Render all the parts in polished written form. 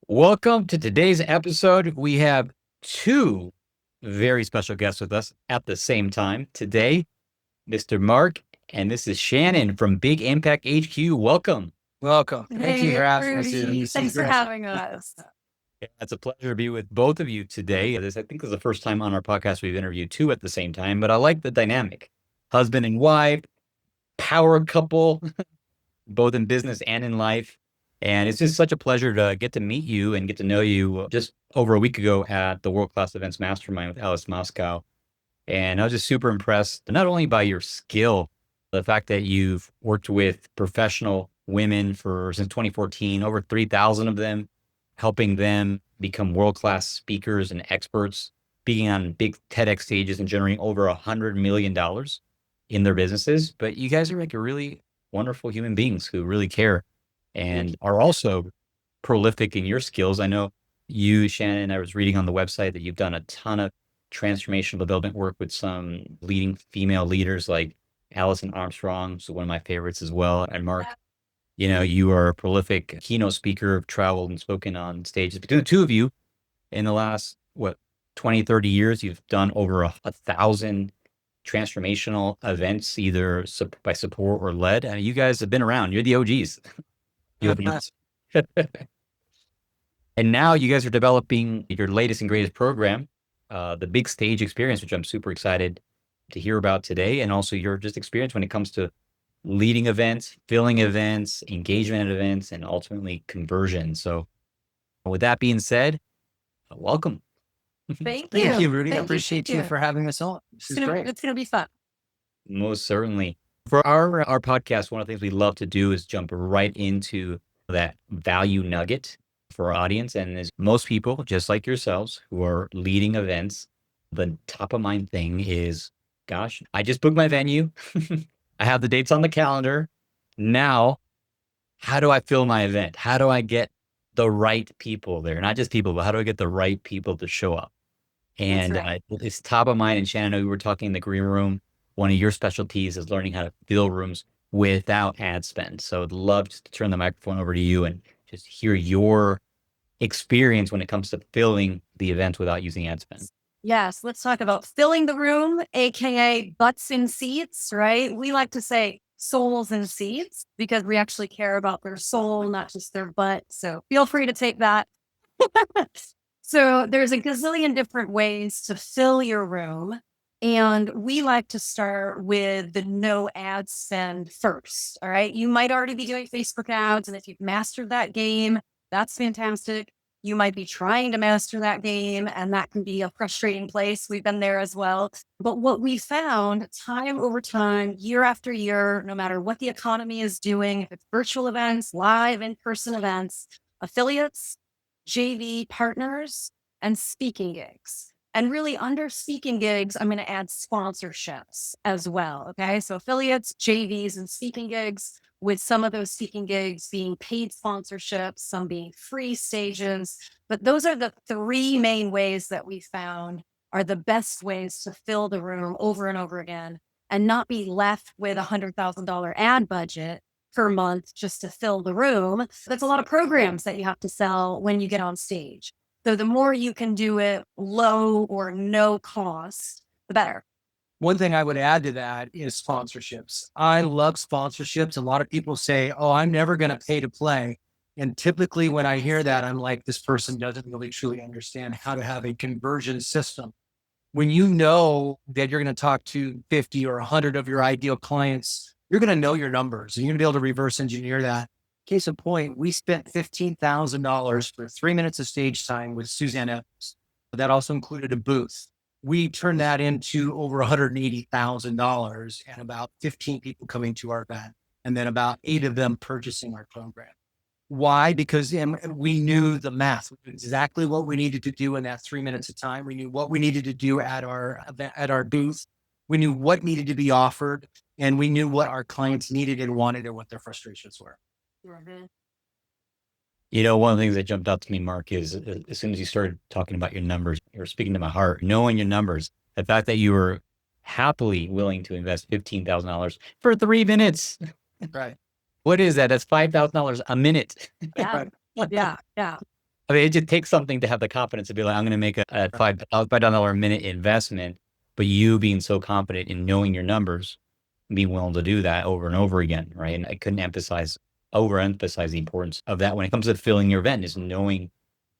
Welcome to today's episode. We have two very special guests with us at the same time today, Mr. Mark, and this is Shannon from Big Impact HQ. Welcome. Welcome. Thank you Hey, for having us. Rudy. Thanks for having us. Yeah, it's a pleasure to be with both of you today. I think this is the first time on our podcast we've interviewed two at the same time, but I like the dynamic. Husband and wife, power couple, both in business and in life. And it's just such a pleasure to get to meet you and get to know you just over a week ago at the World Class Events Mastermind with Alice Moscow. And I was just super impressed, not only by your skill, the fact that you've worked with professional women since 2014, over 3,000 of them, helping them become world-class speakers and experts, being on big TEDx stages and generating over $100 million in their businesses. But you guys are like a really wonderful human beings who really care and are also prolific in your skills. I know you, Shannon, I was reading on the website that you've done a ton of transformational development work with some leading female leaders like Allison Armstrong, so one of my favorites as well. And Mark, you are a prolific keynote speaker, have traveled and spoken on stages. Between the two of you, in the last, 20, 30 years, you've done over 1,000 transformational events, either by support or led. And you guys have been around. You're the OGs. And now you guys are developing your latest and greatest program, the Big Stage Experience, which I'm super excited to hear about today. And also your just experience when it comes to leading events, filling events, engagement at events, and ultimately conversion. So with that being said, welcome. Thank Thank you. you, Rudy. I Thank appreciate you for having us on. This is great. It's going to be fun. Most certainly. For our podcast, one of the things we love to do is jump right into that value nugget for our audience. And as most people, just like yourselves, who are leading events, the top of mind thing is, gosh, I just booked my venue. I have the dates on the calendar. Now, how do I fill my event? How do I get the right people there? Not just people, but how do I get the right people to show up? And right. It's top of mind. And Shannon, I know we were talking in the green room. One of your specialties is learning how to fill rooms without ad spend. So I'd love to turn the microphone over to you and just hear your experience when it comes to filling the event without using ad spend. Yes, let's talk about filling the room, AKA butts in seats, right? We like to say souls in seats because we actually care about their soul, not just their butt. So feel free to take that. So there's a gazillion different ways to fill your room. And we like to start with the no ad spend first. All right. You might already be doing Facebook ads. And if you've mastered that game, that's fantastic. You might be trying to master that game, and that can be a frustrating place. We've been there as well. But what we found time over time, year after year, no matter what the economy is doing, if it's virtual events, live in-person events, affiliates, JV partners, and speaking gigs. And really under speaking gigs, I'm going to add sponsorships as well. Okay. So affiliates, JVs, and speaking gigs, with some of those speaking gigs being paid sponsorships, some being free stages. But those are the three main ways that we found are the best ways to fill the room over and over again and not be left with $100,000 ad budget per month just to fill the room. That's a lot of programs that you have to sell when you get on stage. So the more you can do it low or no cost, the better. One thing I would add to that is sponsorships. I love sponsorships. A lot of people say, oh, I'm never going to pay to play. And typically when I hear that, I'm like, this person doesn't really truly understand how to have a conversion system. When you know that you're going to talk to 50 or 100 of your ideal clients, you're going to know your numbers and you're going to be able to reverse engineer that. Case in point, we spent $15,000 for 3 minutes of stage time with Suzanne Evans. That also included a booth. We turned that into over $180,000 and about 15 people coming to our event, and then about 8 of them purchasing our program. Why? Because we knew the math, we knew exactly what we needed to do in that 3 minutes of time. We knew what we needed to do at our booth. We knew what needed to be offered, and we knew what our clients needed and wanted and what their frustrations were. Mm-hmm. One of the things that jumped out to me, Mark, is as soon as you started talking about your numbers, you were speaking to my heart, knowing your numbers, the fact that you were happily willing to invest $15,000 for 3 minutes. Right. What is that? That's $5,000 a minute. Yeah. Right. Yeah. I mean, it just takes something to have the confidence to be like, I'm going to make a $5 a minute investment, but you being so confident in knowing your numbers, being willing to do that over and over again, right? And I couldn't overemphasize the importance of that when it comes to filling your event, is knowing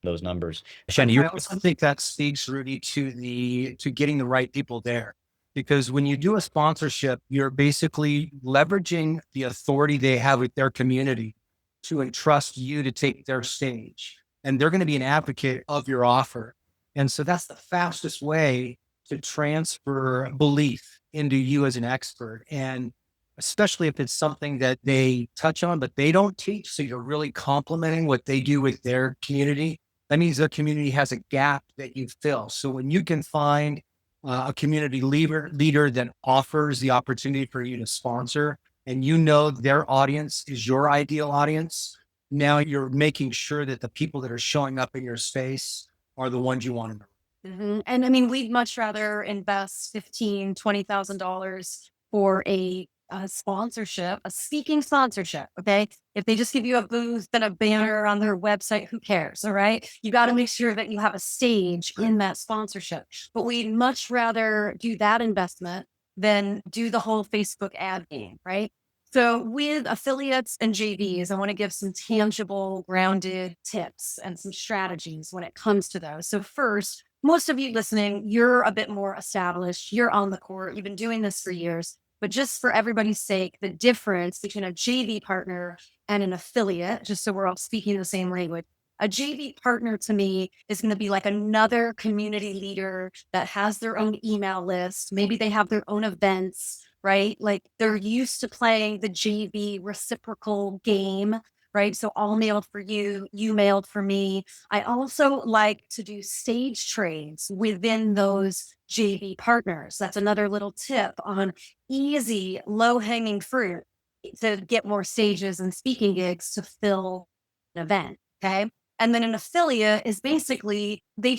those numbers. Shannon, I also think that speaks, Rudy, to getting the right people there. Because when you do a sponsorship, you're basically leveraging the authority they have with their community to entrust you to take their stage. And they're going to be an advocate of your offer. And so that's the fastest way to transfer belief into you as an expert. And especially if it's something that they touch on, but they don't teach. So you're really complementing what they do with their community. That means their community has a gap that you fill. So when you can find a community leader that offers the opportunity for you to sponsor, and you know their audience is your ideal audience, now you're making sure that the people that are showing up in your space are the ones you want to know. And I mean, we'd much rather invest $15,000, $20,000 for a sponsorship, a speaking sponsorship. Okay. If they just give you a booth and a banner on their website, who cares? All right. You got to make sure that you have a stage in that sponsorship. But we'd much rather do that investment than do the whole Facebook ad game. Right. So with affiliates and JVs, I want to give some tangible, grounded tips and some strategies when it comes to those. So first, most of you listening, you're a bit more established. You're on the court. You've been doing this for years. But just for everybody's sake, the difference between a JV partner and an affiliate, just so we're all speaking the same language, a JV partner to me is going to be like another community leader that has their own email list. Maybe they have their own events, right? Like they're used to playing the JV reciprocal game, right? So I'll mail for you, you mailed for me. I also like to do stage trades within those JV partners. That's another little tip on easy, low hanging fruit to get more stages and speaking gigs to fill an event. Okay. And then an affiliate is basically, they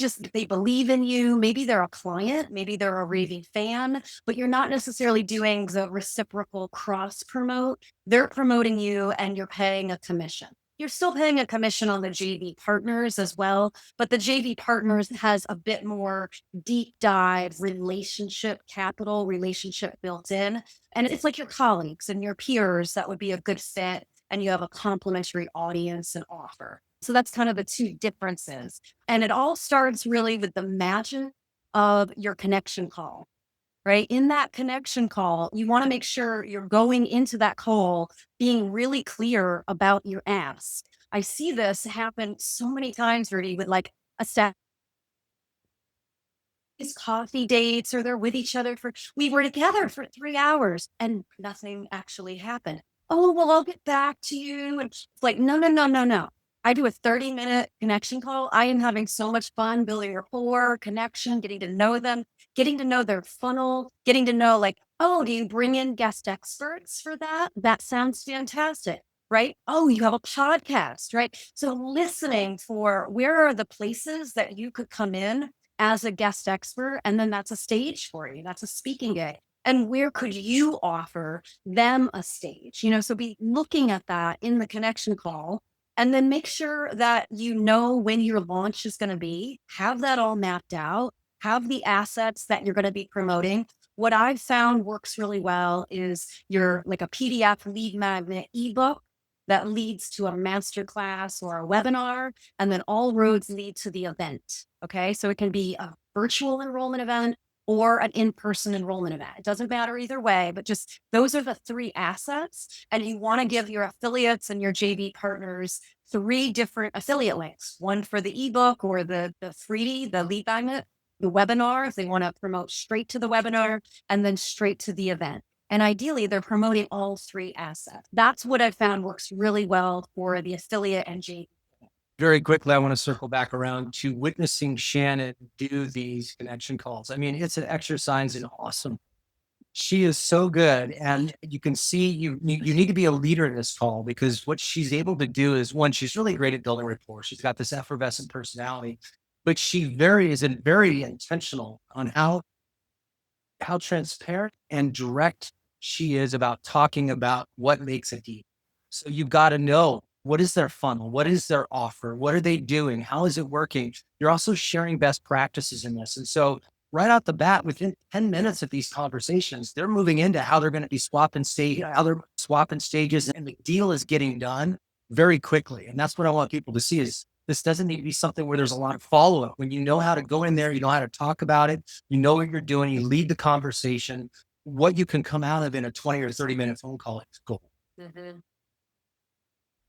believe in you. Maybe they're a client, maybe they're a raving fan, but you're not necessarily doing the reciprocal cross promote. They're promoting you and you're paying a commission. You're still paying a commission on the JV partners as well, but the JV partners has a bit more deep dive relationship capital, relationship built in. And it's like your colleagues and your peers that would be a good fit. And you have a complementary audience and offer. So that's kind of the two differences. And it all starts really with the magic of your connection call, right? In that connection call, you want to make sure you're going into that call being really clear about your ask. I see this happen so many times, Rudy, with like a staff coffee dates, or they're with each other we were together for 3 hours and nothing actually happened. Oh, well, I'll get back to you. And it's like, no, no, no, no, no. I do a 30-minute connection call. I am having so much fun building rapport, connection, getting to know them, getting to know their funnel, getting to know like, oh, do you bring in guest experts for that? That sounds fantastic, right? Oh, you have a podcast, right? So listening for where are the places that you could come in as a guest expert, and then that's a stage for you. That's a speaking gig. And where could you offer them a stage? So be looking at that in the connection call, and then make sure that you know when your launch is going to be, have that all mapped out, have the assets that you're going to be promoting. What I've found works really well is your like a PDF lead magnet ebook that leads to a masterclass or a webinar, and then all roads lead to the event. Okay. So it can be a virtual enrollment event or an in-person enrollment event. It doesn't matter either way, but just those are the three assets. And you want to give your affiliates and your JV partners 3 different affiliate links, one for the ebook or the 3D, the lead magnet, the webinar, if they want to promote straight to the webinar, and then straight to the event. And ideally, they're promoting all 3 assets. That's what I found works really well for the affiliate and JV. Very quickly, I want to circle back around to witnessing Shannon do these connection calls. I mean, it's an exercise in awesome. She is so good. And you can see you need to be a leader in this call, because what she's able to do is, one, she's really great at building rapport. She's got this effervescent personality, but she is very intentional on how transparent and direct she is about talking about what makes a deal. So you've got to know What is their funnel? What is their offer? What are they doing? How is it working? You're also sharing best practices in this. And so right out the bat, within 10 minutes of these conversations, they're moving into how they're going to be how they're swapping stages, and the deal is getting done very quickly. And that's what I want people to see is this doesn't need to be something where there's a lot of follow-up. When you know how to go in there, you know how to talk about it, you know what you're doing, you lead the conversation, what you can come out of in a 20 or 30-minute phone call is gold. Mhm.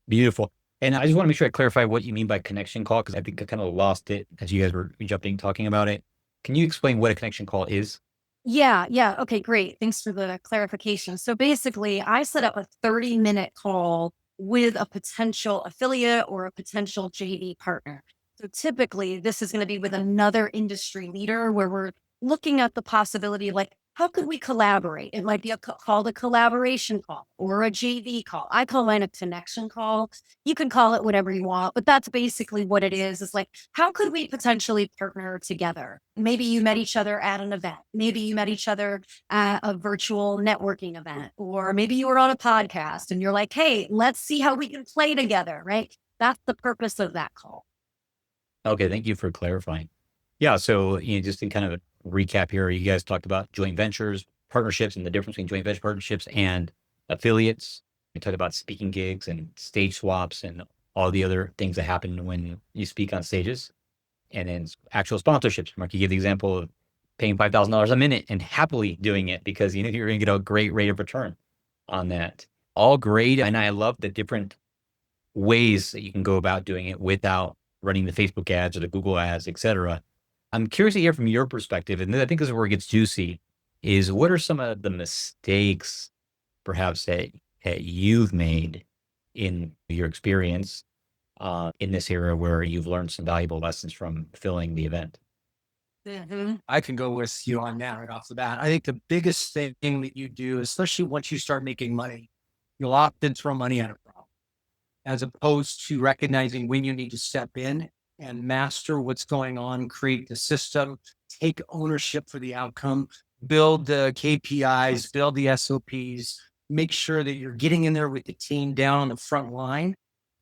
Beautiful. And I just want to make sure I clarify what you mean by connection call, because I think I kind of lost it as you guys were talking about it. Can you explain what a connection call is? Yeah. Okay, great. Thanks for the clarification. So basically, I set up a 30-minute call with a potential affiliate or a potential JV partner. So typically, this is going to be with another industry leader where we're looking at the possibility like, how could we collaborate? It might be called a collaboration call or a JV call. I call mine a connection call. You can call it whatever you want, but that's basically what it is. It's like, how could we potentially partner together? Maybe you met each other at an event. Maybe you met each other at a virtual networking event, or maybe you were on a podcast and you're like, hey, let's see how we can play together, right? That's the purpose of that call. Okay, thank you for clarifying. Yeah, so just to kind of recap here, you guys talked about joint ventures, partnerships, and the difference between joint venture partnerships and affiliates. We talked about speaking gigs and stage swaps and all the other things that happen when you speak on stages. And then actual sponsorships. Mark, you gave the example of paying $5,000 a minute and happily doing it because you're going to get a great rate of return on that. All great. And I love the different ways that you can go about doing it without running the Facebook ads or the Google ads, et cetera. I'm curious to hear from your perspective, and I think this is where it gets juicy, is what are some of the mistakes perhaps that you've made in your experience in this era where you've learned some valuable lessons from filling the event? Mhm. I can go with you on that right off the bat. I think the biggest thing that you do, especially once you start making money, you'll often throw money at a problem, as opposed to recognizing when you need to step in and master what's going on, create the system, take ownership for the outcome, build the KPIs, build the SOPs, make sure that you're getting in there with the team down on the front line.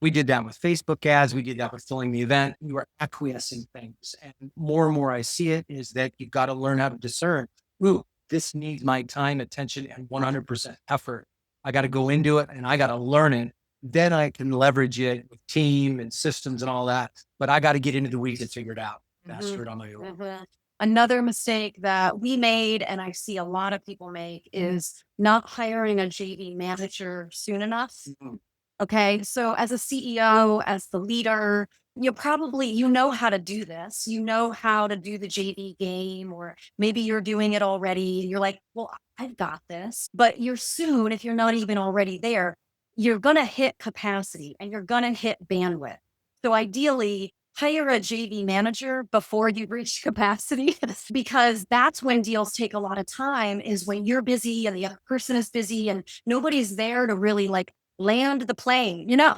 We did that with Facebook ads. We did that with filling the event. You are acquiescing things. And more I see it is that you've got to learn how to discern, ooh, this needs my time, attention, and 100% effort. I got to go into it and I got to learn it. Then I can leverage it with team and systems and all that. But I got to get into the weeds and figure it out. Master it on my own. Mhm. Another mistake that we made, and I see a lot of people make, is not hiring a JV manager soon enough. Mhm. Okay. So as a CEO, as the leader, you know how to do this. You know how to do the JV game, or maybe you're doing it already. And you're like, well, I've got this. But you're soon, if you're not even already there, you're going to hit capacity and you're going to hit bandwidth. So ideally, hire a JV manager before you reach capacity because that's when deals take a lot of time, is when you're busy and the other person is busy and nobody's there to really like land the plane, you know?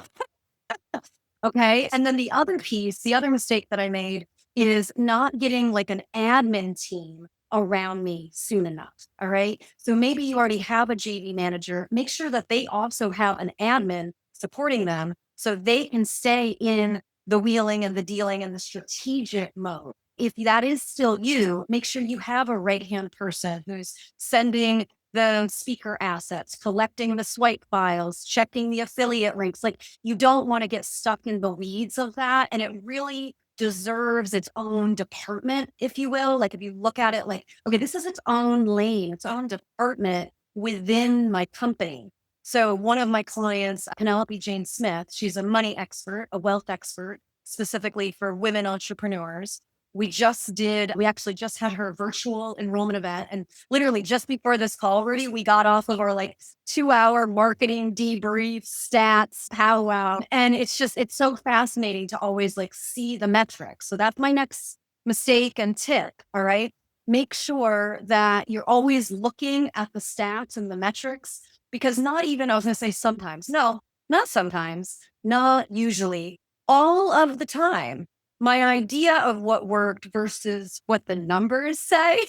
Okay. And then the other piece, the other mistake that I made is not getting like an admin team around me soon enough. All right. So maybe you already have a JV manager. Make sure that they also have an admin supporting them so they can stay in the wheeling and the dealing and the strategic mode. If that is still you, make sure you have a right hand person who's sending the speaker assets, collecting the swipe files, checking the affiliate links. Like, you don't want to get stuck in the weeds of that. And it really deserves its own department, if you will. Like, if you look at it like, okay, this is its own lane, its own department within my company. So one of my clients, Penelope Jane Smith, she's a money expert, a wealth expert, specifically for women entrepreneurs. We actually just had her virtual enrollment event. And literally just before this call, Rudy, we got off of our like 2-hour marketing debrief, stats, powwow. And it's so fascinating to always like see the metrics. So that's my next mistake and tip. All right. Make sure that you're always looking at the stats and the metrics, because not even, I was going to say sometimes, no, not sometimes, not usually, all of the time, my idea of what worked versus what the numbers say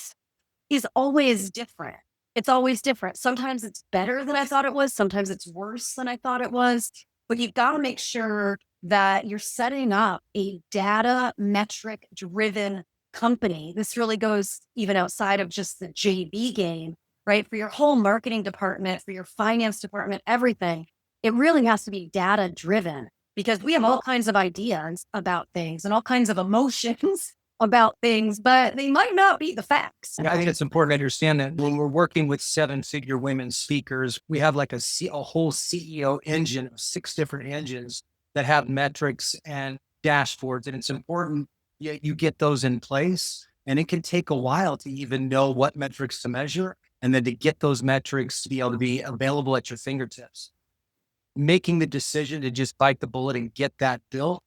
is always different. It's always different. Sometimes it's better than I thought it was. Sometimes it's worse than I thought it was. but you've got to make sure that you're setting up a data metric driven company. This really goes even outside of just the JV game, right? For your whole marketing department, for your finance department, everything, it really has to be data driven because we have all kinds of ideas about things and all kinds of emotions about things, but they might not be the facts. Yeah, I think it's important to understand that when we're working with 7-figure women speakers, we have like a whole CEO engine of 6 different engines that have metrics and dashboards. And it's important you get those in place. And it can take a while to even know what metrics to measure and then to get those metrics to be able to be available at your fingertips. Making the decision to just bite the bullet and get that built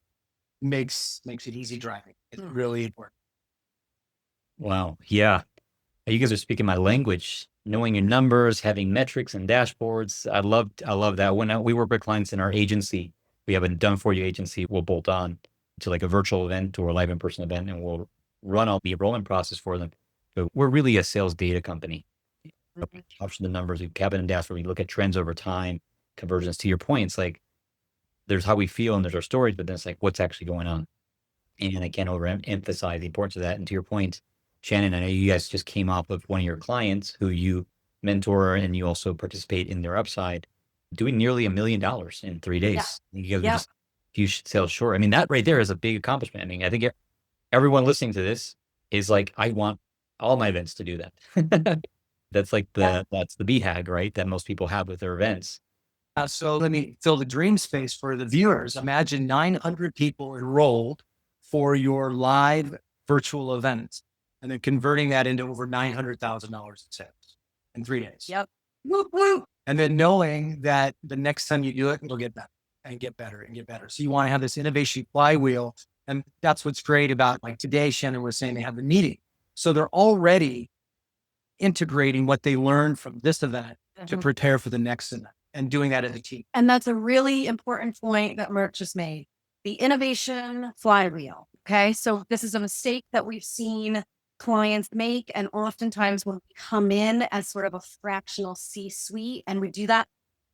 makes it easy driving. It's really important. Wow. Yeah. You guys are speaking my language, knowing your numbers, having metrics and dashboards. I love that. When we work with clients in our agency, we have a done for you agency. We'll bolt on to like a virtual event or a live in-person event, and we'll run all the enrollment process for them. But we're really a sales data company. We capture the numbers, we cabin and dashboard, we look at trends over time, conversions. To your point, it's like there's how we feel and there's our stories, but then it's like what's actually going on. And I can't overemphasize the importance of that. And to your point, Shannon, I know you guys just came off of one of your clients who you mentor and you also participate in their upside, doing nearly $1 million in 3 days. You guys were just a few sales short. I mean, that right there is a big accomplishment. I mean, I think everyone listening to this is like, I want all my events to do that. That's like that's the BHAG, right? That most people have with their events. So let me fill the dream space for the viewers. Imagine 900 people enrolled for your live virtual event and then converting that into over $900,000 in sales in 3 days. Yep. Whoop, whoop. And then knowing that the next time you do it, it'll get better and get better and get better. So you want to have this innovation flywheel. And that's what's great about like today, Shannon was saying they have the meeting. So they're already integrating what they learned from this event to prepare for the next event and doing that as a team. And that's a really important point that Mert just made. The innovation flywheel. Okay. So this is a mistake that we've seen clients make. And oftentimes when we come in as sort of a fractional C-suite and we do that,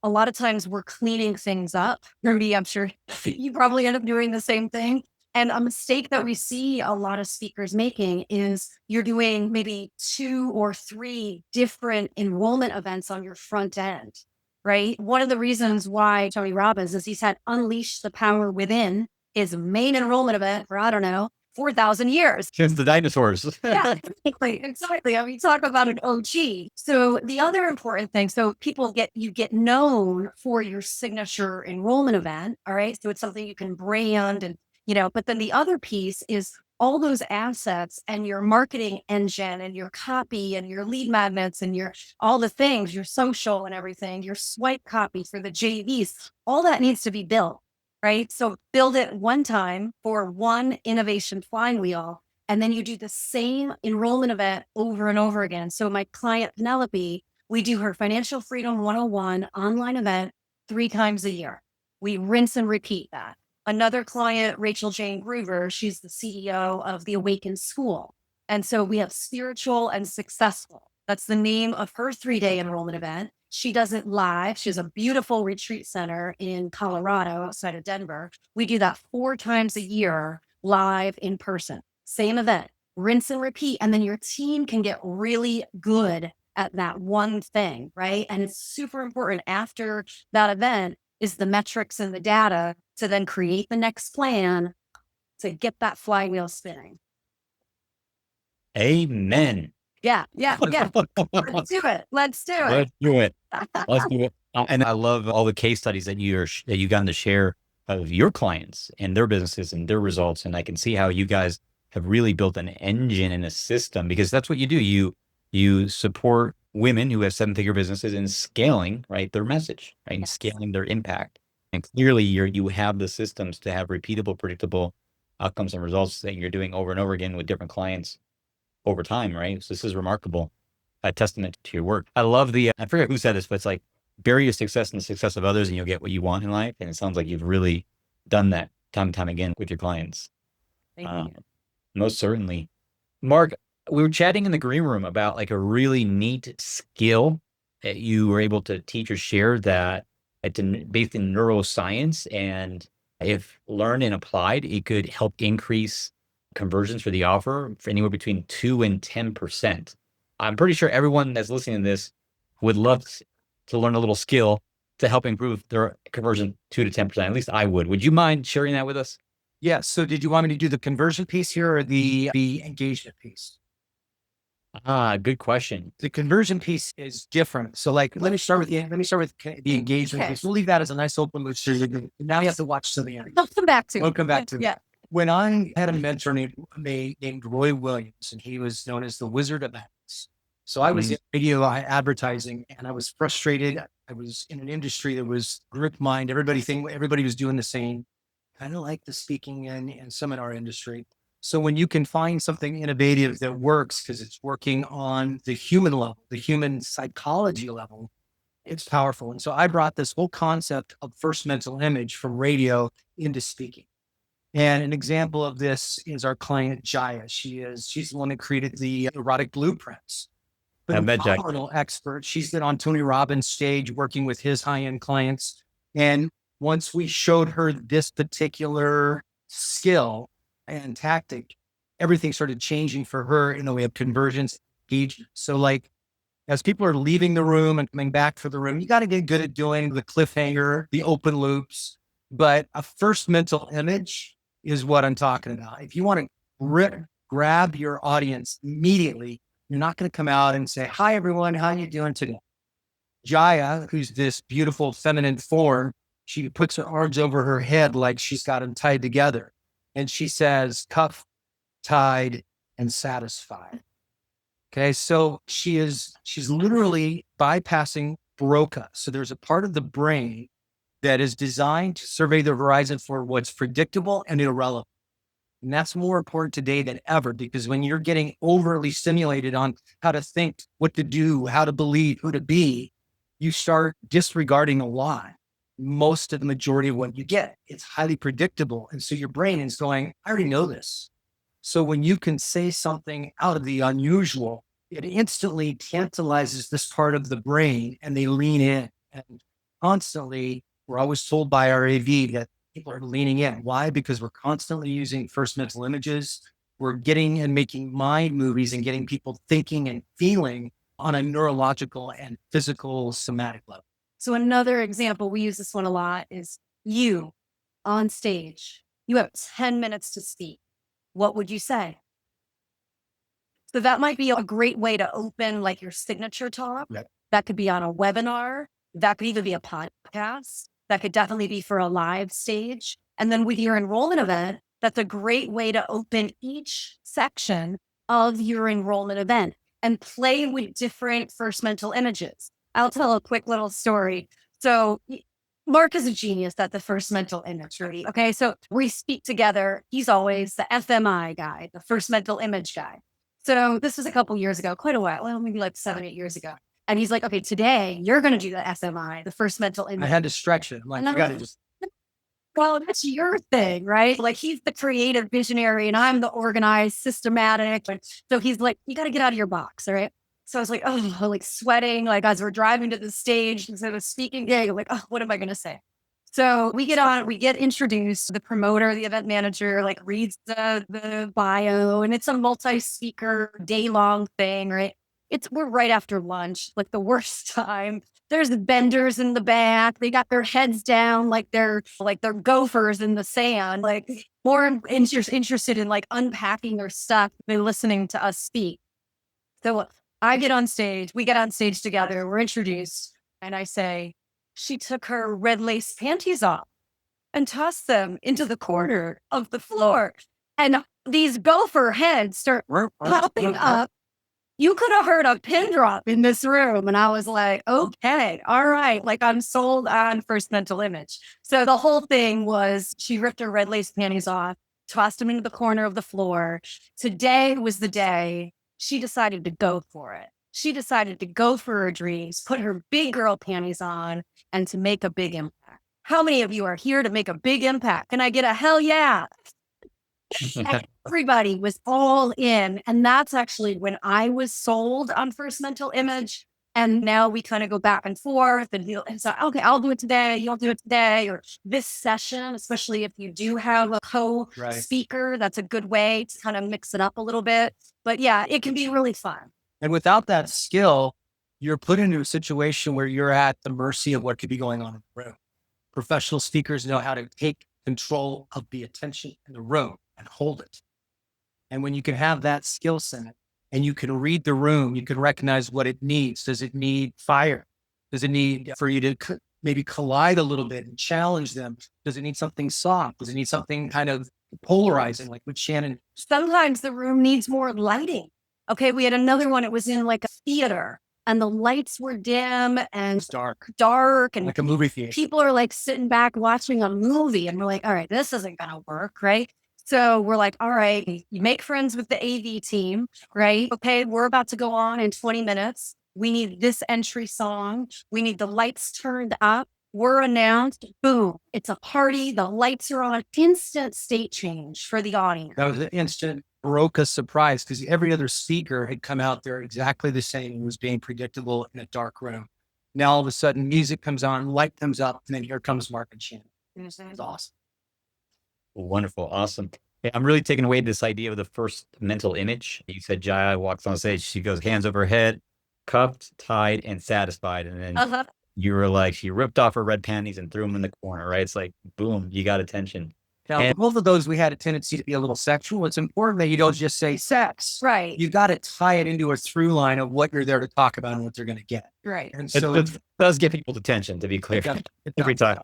a lot of times we're cleaning things up. Rudy, I'm sure you probably end up doing the same thing. And a mistake that we see a lot of speakers making is you're doing maybe 2 or 3 different enrollment events on your front end, right? One of the reasons why Tony Robbins is he's had Unleash the Power Within his main enrollment event for, I don't know, 4,000 years. Since the dinosaurs. Yeah, exactly. I mean, talk about an OG. So the other important thing, so you get known for your signature enrollment event. All right. So it's something you can brand and, but then the other piece is all those assets and your marketing engine and your copy and your lead magnets and all the things, your social and everything, your swipe copy for the JVs, all that needs to be built. Right. So build it one time for one innovation flywheel, and then you do the same enrollment event over and over again. So my client, Penelope, we do her Financial Freedom 101 online event 3 times a year. We rinse and repeat that. Another client, Rachel Jane Groover, she's the CEO of the Awaken School. And so we have Spiritual and Successful. That's the name of her 3-day enrollment event. She does it live. She has a beautiful retreat center in Colorado outside of Denver. We do that 4 times a year live in person. Same event, rinse and repeat. And then your team can get really good at that one thing, right? And it's super important after that event is the metrics and the data to then create the next plan to get that flywheel spinning. Amen. Yeah. Let's do it. Let's do it. And I love all the case studies that you've gotten to share of your clients and their businesses and their results. And I can see how you guys have really built an engine and a system, because that's what you do. You support women who have 7-figure businesses in scaling, right, their message, right, and scaling their impact. And clearly you have the systems to have repeatable, predictable outcomes and results that you're doing over and over again with different clients over time, right? So this is remarkable, a testament to your work. I love I forget who said this, but it's like bury your success in the success of others and you'll get what you want in life. And it sounds like you've really done that time and time again with your clients. Most certainly. Mark, we were chatting in the green room about like a really neat skill that you were able to teach or share that It's based in neuroscience, and if learned and applied, it could help increase conversions for the offer for anywhere between 2 and 10%. I'm pretty sure everyone that's listening to this would love to learn a little skill to help improve their conversion 2 to 10%. At least I would. Would you mind sharing that with us? Yes. So did you want me to do the conversion piece here or the engagement piece? Good question. The conversion piece is different. So like, let me start with the engagement Okay. piece. We'll leave that as a nice open loop. So now you have to watch to the end. I'll come back to it. We'll come back to it. Yeah. When I had a mentor named Roy Williams, and he was known as the Wizard of Ads. So I was in video advertising, and I was frustrated. I was in an industry that was group mind. Everybody was doing the same, kind of like the speaking and seminar industry. So when you can find something innovative that works because it's working on the human level, the human psychology level, it's powerful. And so I brought this whole concept of first mental image from radio into speaking. And an example of this is our client Jaya. She's the one that created the erotic blueprints. But I a met Jaya. phenomenal expert. She's been on Tony Robbins' stage working with his high-end clients. And once we showed her this particular skill and tactic, everything started changing for her in the way of conversions, engagement. So like, as people are leaving the room and coming back to the room, you got to get good at doing the cliffhanger, the open loops. But a first mental image is what I'm talking about. If you want to grab your audience immediately, you're not going to come out and say, "Hi, everyone. How are you doing today?" Jaya, who's this beautiful feminine form, she puts her arms over her head like she's got them tied together. And she says, "Cuffed, tied, and satisfied." Okay. So she's literally bypassing Broca. So there's a part of the brain that is designed to survey the horizon for what's predictable and irrelevant. And that's more important today than ever, because when you're getting overly stimulated on how to think, what to do, how to believe, who to be, you start disregarding a lot. Most of the majority of what you get, it's highly predictable. And so your brain is going, "I already know this." So when you can say something out of the unusual, it instantly tantalizes this part of the brain and they lean in. And constantly, we're always told by our AV that people are leaning in. Why? Because we're constantly using first mental images. We're getting and making mind movies and getting people thinking and feeling on a neurological and physical somatic level. So another example, we use this one a lot, is you on stage. You have 10 minutes to speak. What would you say? So that might be a great way to open like your signature talk. Yep. That could be on a webinar. That could even be a podcast. That could definitely be for a live stage. And then with your enrollment event, that's a great way to open each section of your enrollment event and play with different first mental images. I'll tell a quick little story. So Mark is a genius at the first mental imagery. Okay. So we speak together. He's always the FMI guy, the first mental image guy. So this was a couple years ago, quite a while, well, maybe like 7-8 years ago. And he's like, "Okay, today you're going to do the FMI, the first mental image." I had to stretch it. I'm like, And I'm you got to like, just, "Well, that's your thing, right?" Like he's the creative visionary and I'm the organized, systematic. So he's like, "You got to get out of your box." All right. So I was like, oh, like sweating, like as we're driving to the stage instead of speaking gig, I'm like, oh, what am I going to say? So we get introduced, the promoter, the event manager, like reads the bio, and it's a multi-speaker day-long thing, right? We're right after lunch, like the worst time. There's the vendors in the back. They got their heads down, like they're gophers in the sand, like more interested in like unpacking their stuff than listening to us speak. So I get on stage, we get on stage together, we're introduced, and I say, "She took her red lace panties off and tossed them into the corner of the floor." And these gopher heads start popping up. You could have heard a pin drop in this room. And I was like, okay, all right. Like I'm sold on first mental image. So the whole thing was she ripped her red lace panties off, tossed them into the corner of the floor. Today was the day she decided to go for it. She decided to go for her dreams, put her big girl panties on, and to make a big impact. How many of you are here to make a big impact? Can I get a hell yeah? Everybody was all in. And that's actually when I was sold on first mental image. And now we kind of go back and forth and so, okay, I'll do it today. You'll do it today. Or this session, especially if you do have a co-speaker, that's a good way to kind of mix it up a little bit. But yeah, it can be really fun. And without that skill, you're put into a situation where you're at the mercy of what could be going on in the room. Professional speakers know how to take control of the attention in the room and hold it. And when you can have that skill set and you can read the room, you can recognize what it needs. Does it need fire? Does it need for you to maybe collide a little bit and challenge them? Does it need something soft? Does it need something kind of polarizing, like with Shannon? Sometimes the room needs more lighting. Okay, we had another one. It was in like a theater and the lights were dim and It's dark, and like a movie theater. people are like sitting back watching a movie and we're like, all right, this isn't going to work, right? So we're like, all right, you make friends with the AV team, right? Okay, we're about to go on in 20 minutes. We need this entry song. We need the lights turned up. We're announced. Boom. It's a party. The lights are on. Instant state change for the audience. That was an instant Baroka surprise because every other speaker had come out there exactly the same and was being predictable in a dark room. Now all of a sudden music comes on, light comes up, and then here comes Mark and Shannon. It's awesome. Wonderful. Awesome. Yeah, I'm really taking away this idea of the first mental image. You said Jaya walks on stage. She goes hands over her head, cuffed, tied, and satisfied. And then you were like, she ripped off her red panties and threw them in the corner, right? It's like, boom, you got attention. Now, both of those, we had a tendency to be a little sexual. It's important that you don't just say sex. Right. You got to tie it into a through line of what you're there to talk about and what they're going to get. Right. And so it does get people's attention, to be clear, every time.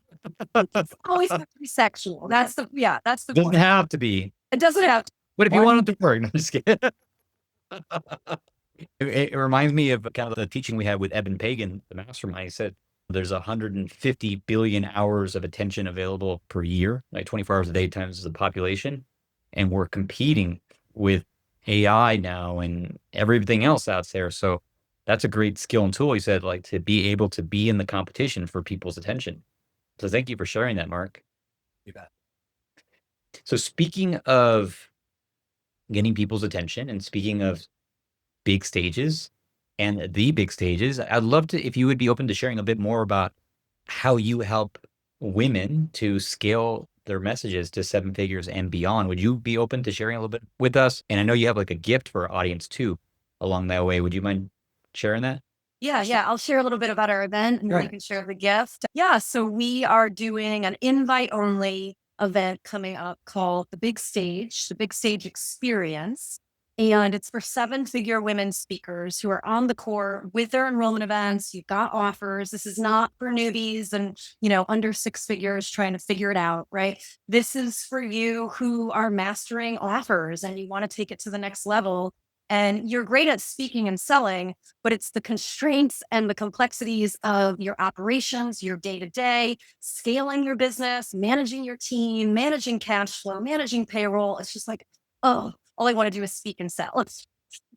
It's always have to be sexual. That's the Doesn't point. have to be. It doesn't have to. What if you want it to work? No, I'm just kidding. It reminds me of kind of the teaching we had with Eben Pagan, the mastermind. He said there's 150 billion hours of attention available per year, like 24 hours a day times the population. And we're competing with AI now and everything else out there. So that's a great skill and tool, he said, like to be able to be in the competition for people's attention. So thank you for sharing that, Mark. You bet. So speaking of getting people's attention and speaking of big stages and the big stages, I'd love to, if you would be open to sharing a bit more about how you help women to scale their messages to 7 figures and beyond. Would you be open to sharing a little bit with us? And I know you have like a gift for our audience too along that way. Would you mind sharing that? Yeah. I'll share a little bit about our event and then you can share the gift. Yeah. So we are doing an invite only event coming up called the Big Stage Experience. And it's for 7-figure women speakers who are on the court with their enrollment events. You've got offers. This is not for newbies and, under 6 figures trying to figure it out, right? This is for you who are mastering offers and you want to take it to the next level. And you're great at speaking and selling, but it's the constraints and the complexities of your operations, your day-to-day, scaling your business, managing your team, managing cash flow, managing payroll. It's just like, oh, all I want to do is speak and sell.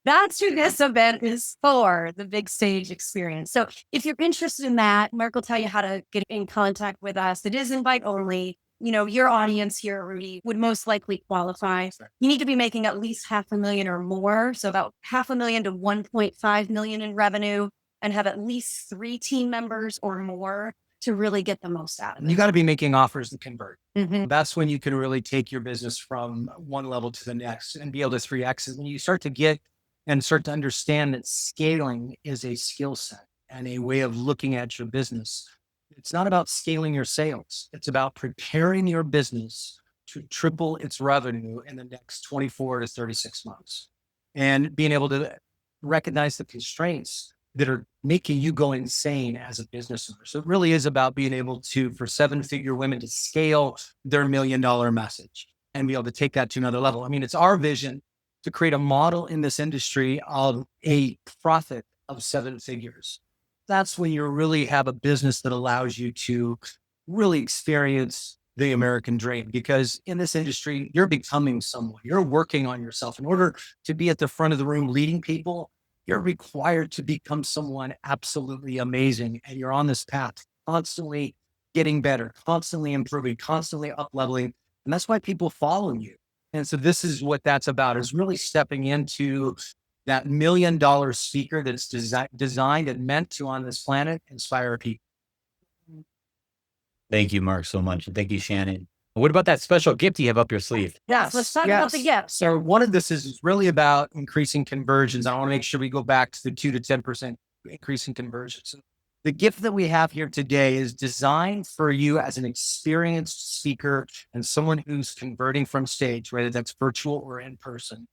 That's who this event is for, the Big Stage Experience. So if you're interested in that, Mark will tell you how to get in contact with us. It is invite only. Your audience here, Rudy, would most likely qualify. You need to be making at least $500,000 or more. So about $500,000 to $1.5 million in revenue and have at least 3 team members or more to really get the most out of it. You got to be making offers that convert. Mm-hmm. That's when you can really take your business from one level to the next and be able to 3X it. When you start to get and start to understand that scaling is a skill set and a way of looking at your business. It's not about scaling your sales. It's about preparing your business to triple its revenue in the next 24 to 36 months and being able to recognize the constraints that are making you go insane as a business owner. So it really is about being able to, for 7-figure women, to scale their $1 million message and be able to take that to another level. I mean, it's our vision to create a model in this industry of a profit of 7 figures. That's when you really have a business that allows you to really experience the American dream, because in this industry, you're becoming someone, you're working on yourself. In order to be at the front of the room leading people, you're required to become someone absolutely amazing. And you're on this path, constantly getting better, constantly improving, constantly up-leveling. And that's why people follow you. And so this is what that's about, is really stepping into that $1 million speaker that's designed and meant to on this planet inspire people. Thank you, Mark, so much. And thank you, Shannon. What about that special gift you have up your sleeve? Yes. Let's talk about the gifts. So one of this is really about increasing conversions. I want to make sure we go back to the 2 to 10% increasing conversions. The gift that we have here today is designed for you as an experienced speaker and someone who's converting from stage, whether that's virtual or in person,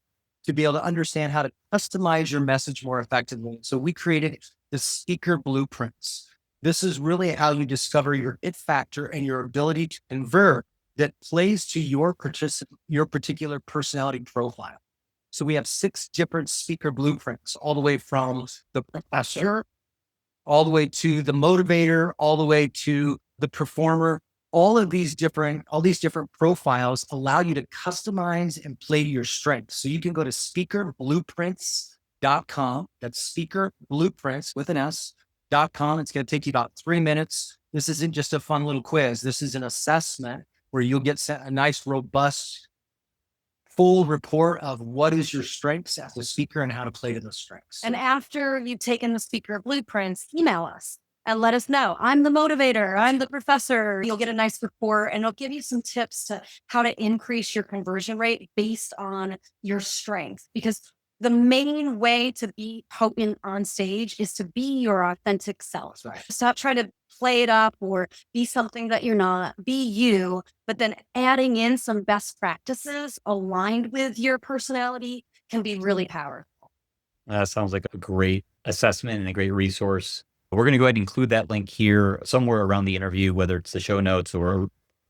to be able to understand how to customize your message more effectively. So we created the speaker blueprints. This is really how you discover your it factor and your ability to convert that plays to your particular personality profile. So we have 6 different speaker blueprints, all the way from the professor, all the way to the motivator, all the way to the performer. All these different profiles allow you to customize and play to your strengths. So you can go to speakerblueprints.com. That's speakerblueprints with an S.com. It's going to take you about 3 minutes. This isn't just a fun little quiz. This is an assessment where you'll get a nice, robust, full report of what is your strengths as a speaker and how to play to those strengths. And after you've taken the speaker blueprints, email us and let us know. I'm the motivator. I'm the professor. You'll get a nice report and it'll give you some tips to how to increase your conversion rate based on your strengths. Because the main way to be potent on stage is to be your authentic self. Right. Stop trying to play it up or be something that you're not. Be you, but then adding in some best practices aligned with your personality can be really powerful. That sounds like a great assessment and a great resource. We're going to go ahead and include that link here somewhere around the interview, whether it's the show notes or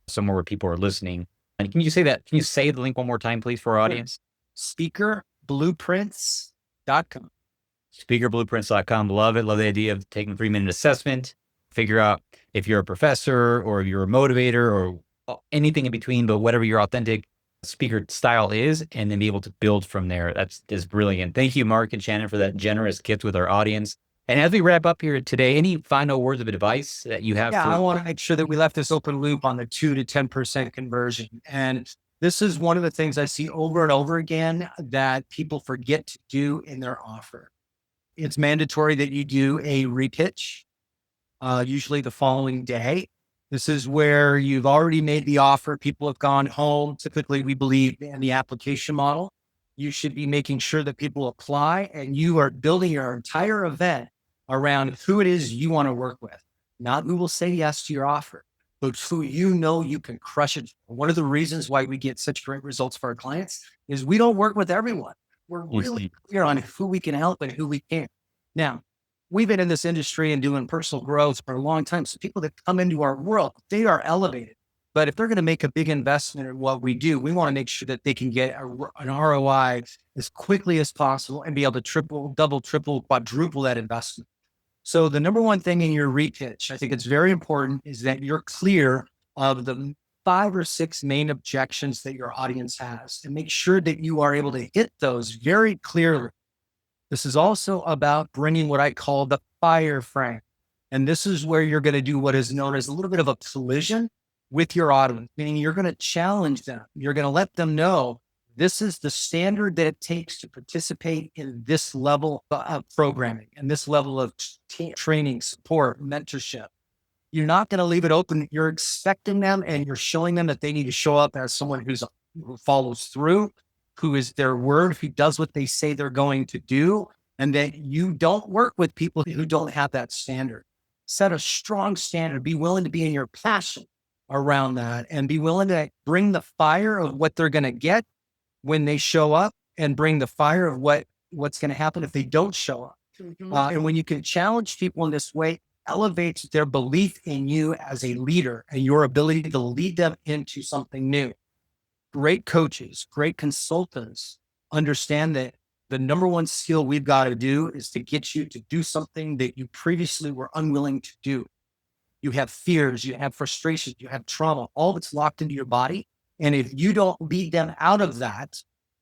somewhere where people are listening. And can you say the link one more time, please, for our audience? Speakerblueprints.com. Speakerblueprints.com. Love it. Love the idea of taking a 3-minute assessment, figure out if you're a professor or if you're a motivator or anything in between, but whatever your authentic speaker style is, and then be able to build from there. That's just brilliant. Thank you, Mark and Shannon, for that generous gift with our audience. And as we wrap up here today, any final words of advice that you have? I want to make sure that we left this open loop on the 2 to 10% conversion. And this is one of the things I see over and over again that people forget to do in their offer. It's mandatory that you do a repitch, usually the following day. This is where you've already made the offer. People have gone home. Typically, we believe in the application model. You should be making sure that people apply, and you are building your entire event around who it is you want to work with, not who will say yes to your offer, but who you know you can crush it. One of the reasons why we get such great results for our clients is we don't work with everyone. We're really clear on who we can help and who we can't. Now, we've been in this industry and doing personal growth for a long time. So people that come into our world, they are elevated. But if they're going to make a big investment in what we do, we want to make sure that they can get an ROI as quickly as possible and be able to triple, double, triple, quadruple that investment. So the number one thing in your repitch, I think it's very important, is that you're clear of the 5 or 6 main objections that your audience has, and make sure that you are able to hit those very clearly. This is also about bringing what I call the fire frame. And this is where you're going to do what is known as a little bit of a collision with your audience, meaning you're going to challenge them. You're going to let them know this is the standard that it takes to participate in this level of programming and this level of training, support, mentorship. You're not going to leave it open. You're expecting them and you're showing them that they need to show up as someone who follows through, who is their word, who does what they say they're going to do, and that you don't work with people who don't have that standard. Set a strong standard. Be willing to be in your passion around that and be willing to bring the fire of what they're going to get when they show up and bring the fire of what's going to happen if they don't show up. Mm-hmm. And when you can challenge people in this way, elevates their belief in you as a leader and your ability to lead them into something new. Great coaches, great consultants understand that the number one skill we've got to do is to get you to do something that you previously were unwilling to do. You have fears, you have frustrations, you have trauma, all that's locked into your body. And if you don't lead them out of that,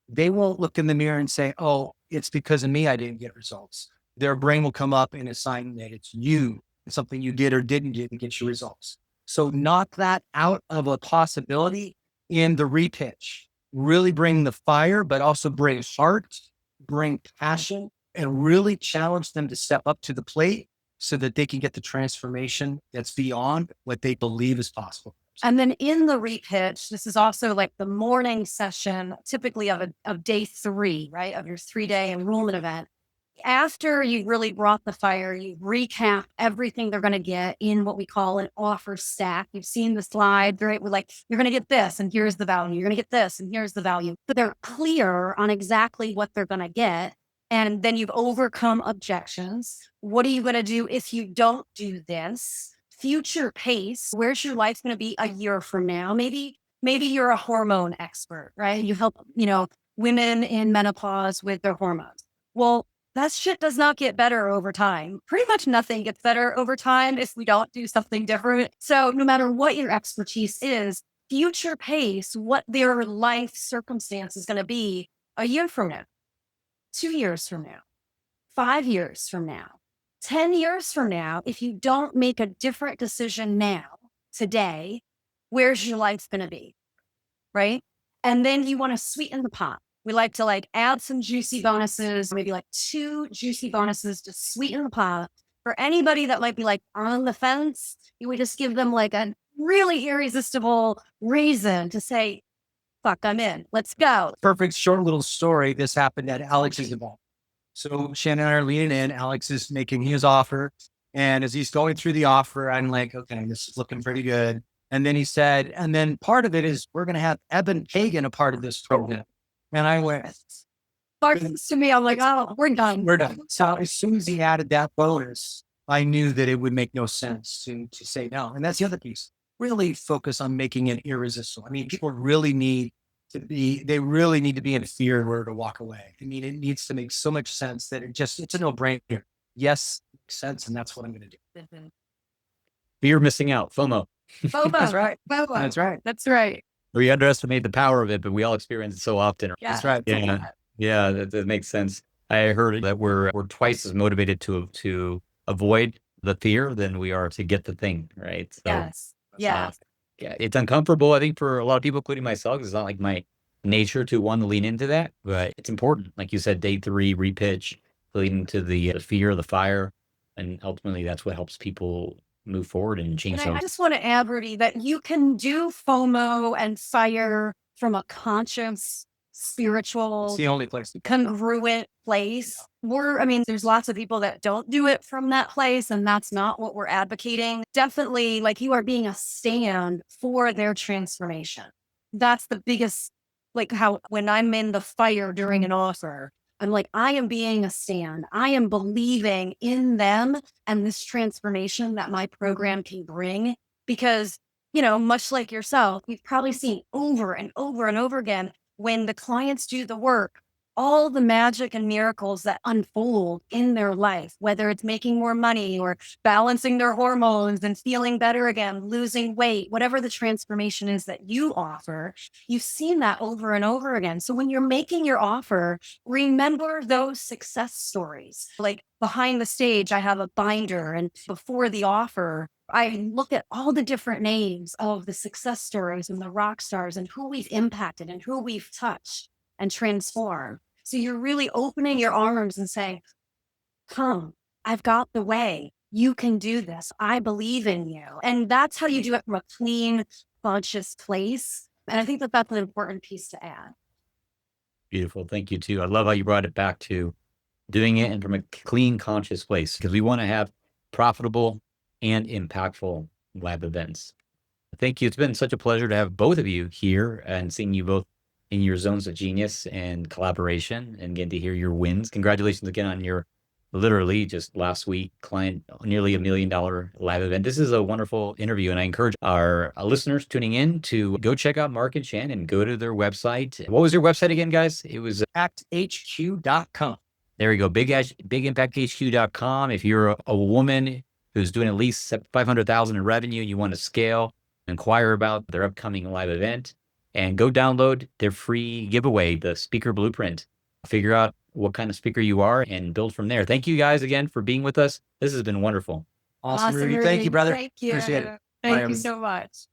they won't look in the mirror and say, oh, it's because of me I didn't get results. Their brain will come up and assign that it's you, it's something you did or didn't do to get your results. So knock that out of a possibility in the repitch. Really bring the fire, but also bring heart, bring passion and really challenge them to step up to the plate so that they can get the transformation that's beyond what they believe is possible. And then in the repitch, this is also like the morning session, typically of day 3, right? Of your 3-day enrollment event. After you really brought the fire, you recap everything they're going to get in what we call an offer stack. You've seen the slide, right? We're like, you're going to get this, and here's the value. You're going to get this, and here's the value. So they're clear on exactly what they're going to get. And then you've overcome objections. What are you going to do if you don't do this? Future pace. Where's your life going to be a year from now? Maybe you're a hormone expert, right? You help, women in menopause with their hormones. Well, that shit does not get better over time. Pretty much nothing gets better over time if we don't do something different. So no matter what your expertise is, future pace, what their life circumstance is going to be a year from now, 2 years from now, 5 years from now, 10 years from now, if you don't make a different decision now, today, where's your life going to be? Right? And then you want to sweeten the pot. We like to add some juicy bonuses, maybe 2 juicy bonuses to sweeten the pot. For anybody that might be on the fence, you would just give them a really irresistible reason to say, fuck, I'm in. Let's go. Perfect short little story. This happened at Alex's event. So Shannon and I are leaning in. Alex is making his offer. And as he's going through the offer, I'm like, okay, this is looking pretty good. And then he said, and then part of it is we're going to have Eben Pagan a part of this program. And I went, Sparks to me, I'm like, oh, we're done. We're done. So as soon as he added that bonus, I knew that it would make no sense to say no. And that's the other piece. Really focus on making it irresistible. I mean, people really need to be in fear in order to walk away. I mean, it needs to make so much sense that it's a no-brainer. Yes, makes sense. And that's what I'm going to do. Fear of missing out, FOMO. That's right. FOMO. That's right. That's right. We underestimate the power of it, but we all experience it so often. Yeah. That's right. Yeah, that makes sense. I heard that we're twice as motivated to avoid the fear than we are to get the thing, right? So, Yes. Yes. yeah, it's uncomfortable, I think, for a lot of people, including myself, 'cause it's not my nature to want to lean into that, but it's important. Like you said, day 3, repitch, leading to the fear, the fire, and ultimately that's what helps people move forward and change And I just want to add, Rudy, that you can do FOMO and fire from a conscious, spiritual, It's the only place. congruent place. There's lots of people that don't do it from that place, and that's not what we're advocating. Definitely, you are being a stand for their transformation. That's the biggest, how when I'm in the fire during an offer, I'm I am being a stand. I am believing in them and this transformation that my program can bring. Because, much like yourself, you've probably seen over and over and over again, when the clients do the work, all the magic and miracles that unfold in their life, whether it's making more money or balancing their hormones and feeling better again, losing weight, whatever the transformation is that you offer, you've seen that over and over again. So when you're making your offer, remember those success stories. Behind the stage, I have a binder, and before the offer, I look at all the different names of the success stories and the rock stars and who we've impacted and who we've touched and transformed. So you're really opening your arms and saying, come, I've got the way. You can do this. I believe in you. And that's how you do it from a clean, conscious place. And I think that that's an important piece to add. Beautiful. Thank you too. I love how you brought it back to doing it and from a clean, conscious place, because we want to have profitable and impactful lab events. Thank you. It's been such a pleasure to have both of you here and seeing you both in your zones of genius and collaboration and getting to hear your wins. Congratulations again on your literally just last week client, nearly $1 million lab event. This is a wonderful interview, and I encourage our listeners tuning in to go check out Mark and Shannon, go to their website. What was your website again, guys? It was impacthq.com. There you go. Bigimpacthq.com. If you're a woman who's doing at least $500,000 in revenue, you want to scale, inquire about their upcoming live event, and go download their free giveaway, the Speaker Blueprint. Figure out what kind of speaker you are and build from there. Thank you guys again for being with us. This has been wonderful. Awesome, Rudy. Thank you, brother. Thank you. Appreciate it. Thank you so much.